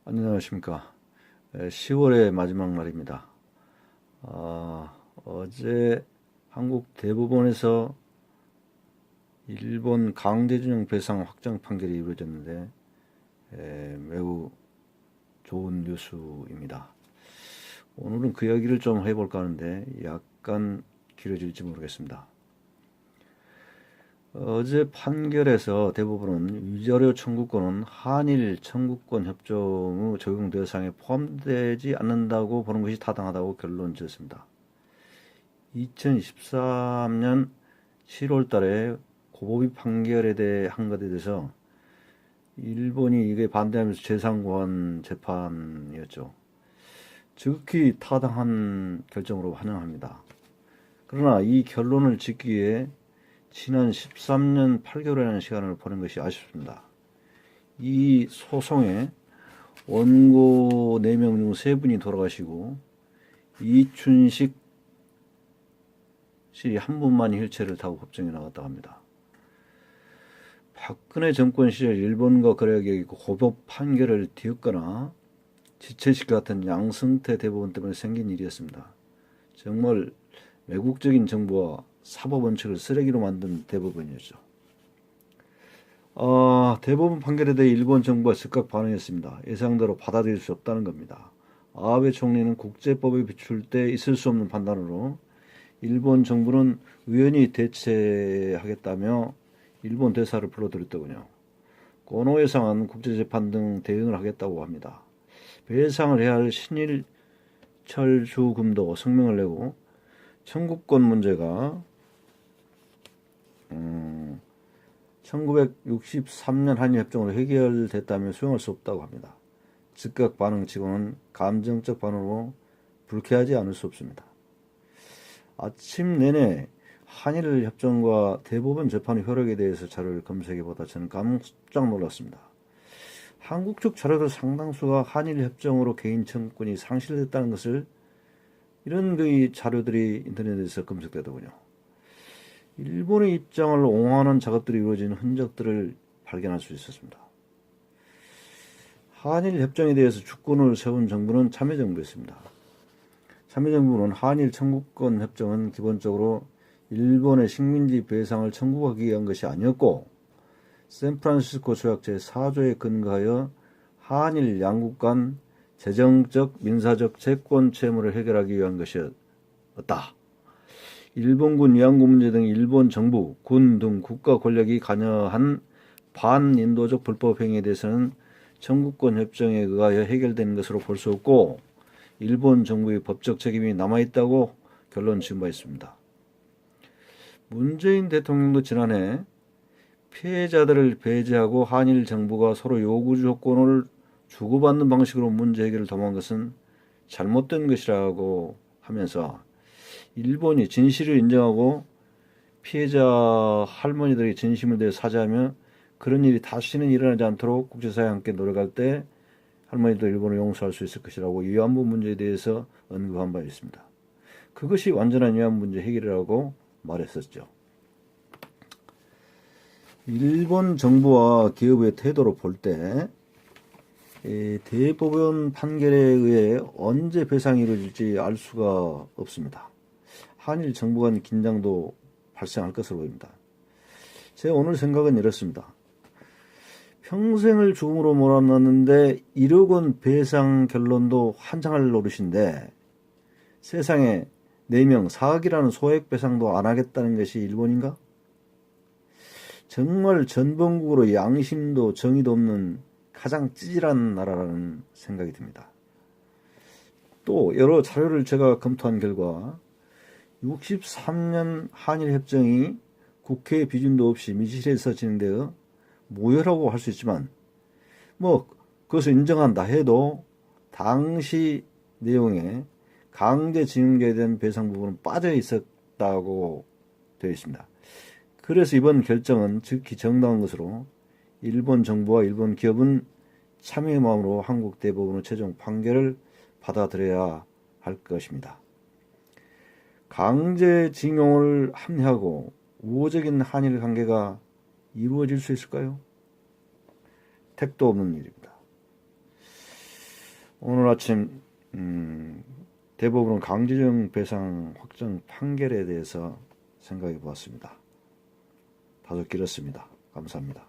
안녕하십니까. 10월의 마지막 날입니다. 어제 한국 대법원에서 일본 강제징용 배상 확정 판결이 이루어졌는데 매우 좋은 뉴스입니다. 오늘은 그 이야기를 좀 해볼까 하는데 약간 길어질지 모르겠습니다. 어제 판결에서 대법원은 위자료 청구권은 한일 청구권 협정의 적용 대상에 포함되지 않는다고 보는 것이 타당하다고 결론 지었습니다. 2023년 7월 달에 고법이 판결에 대해 한 것에 대해서 일본이 이게 반대하면서 재상고한 재판이었죠. 지극히 타당한 결정으로 환영합니다. 그러나 이 결론을 짓기 위해 지난 13년 8개월이라는 시간을 보낸 것이 아쉽습니다. 이 소송에 원고 4명 중 3분이 돌아가시고 이춘식 씨 한 분만이 휠체어를 타고 법정에 나갔다고 합니다. 박근혜 정권 시절 일본과 거래가 있고 고법 판결을 뒤엎거나 지체식 같은 양승태 대법원 때문에 생긴 일이었습니다. 정말 외국적인 정부와 사법 원칙을 쓰레기로 만든 대법원이었죠. 대법원 판결에 대해 일본 정부가 즉각 반응했습니다. 예상대로 받아들일 수 없다는 겁니다. 아베 총리는 국제법에 비출 때 있을 수 없는 판단으로 일본 정부는 의원이 대체하겠다며 일본 대사를 불러들였더군요. 고노회상은 국제재판 등 대응을 하겠다고 합니다. 배상을 해야 할 신일철 주금도 성명을 내고 청구권 문제가 1963년 한일협정으로 해결됐다며 수용할 수 없다고 합니다. 즉각 반응치고는 감정적 반응으로 불쾌하지 않을 수 없습니다. 아침 내내 한일협정과 대법원 재판의 효력에 대해서 자료를 검색해보다 저는 깜짝 놀랐습니다. 한국 측 자료들 상당수가 한일협정으로 개인 청구권이 상실됐다는 것을 이런 자료들이 인터넷에서 검색되더군요. 일본의 입장을 옹호하는 작업들이 이루어지는 흔적들을 발견할 수 있었습니다. 한일 협정에 대해서 주권을 세운 정부는 참여정부였습니다. 참여정부는 한일 청구권 협정은 기본적으로 일본의 식민지 배상을 청구하기 위한 것이 아니었고 샌프란시스코 조약 제4조에 근거하여 한일 양국 간 재정적, 민사적 채권 채무를 해결하기 위한 것이었다. 일본군 위안부 문제 등 일본 정부, 군 등 국가 권력이 관여한 반인도적 불법 행위에 대해서는 청구권 협정에 의하여 해결된 것으로 볼 수 없고 일본 정부의 법적 책임이 남아있다고 결론 지은 바 있습니다. 문재인 대통령도 지난해 피해자들을 배제하고 한일 정부가 서로 요구 조건을 주고받는 방식으로 문제 해결을 도모한 것은 잘못된 것이라고 하면서 일본이 진실을 인정하고 피해자 할머니들이 진심을 다해 사죄하며 그런 일이 다시는 일어나지 않도록 국제사회와 함께 노력할 때 할머니도 일본을 용서할 수 있을 것이라고 위안부 문제에 대해서 언급한 바 있습니다. 그것이 완전한 위안부 문제 해결이라고 말했었죠. 일본 정부와 기업의 태도로 볼 때 대법원 판결에 의해 언제 배상이 이루어질지 알 수가 없습니다. 한일 정부 간 긴장도 발생할 것으로 보입니다. 제 오늘 생각은 이렇습니다. 평생을 죽음으로 몰아넣었는데 1억 원 배상 결론도 환장할 노릇인데 세상에 4명 4억이라는 소액 배상도 안 하겠다는 것이 일본인가? 정말 전범국으로 양심도 정의도 없는 가장 찌질한 나라라는 생각이 듭니다. 또 여러 자료를 제가 검토한 결과 63년 한일협정이 국회 비준도 없이 미실에서 진행되어 무효라고 할 수 있지만 그것을 인정한다 해도 당시 내용에 강제징용죄에 대한 배상 부분은 빠져 있었다고 되어 있습니다. 그래서 이번 결정은 즉히 정당한 것으로 일본 정부와 일본 기업은 참여의 마음으로 한국 대법원의 최종 판결을 받아들여야 할 것입니다. 강제징용을 합리화하고 우호적인 한일 관계가 이루어질 수 있을까요? 택도 없는 일입니다. 오늘 아침 대법원 강제징용 배상 확정 판결에 대해서 생각해 보았습니다. 다소 길었습니다. 감사합니다.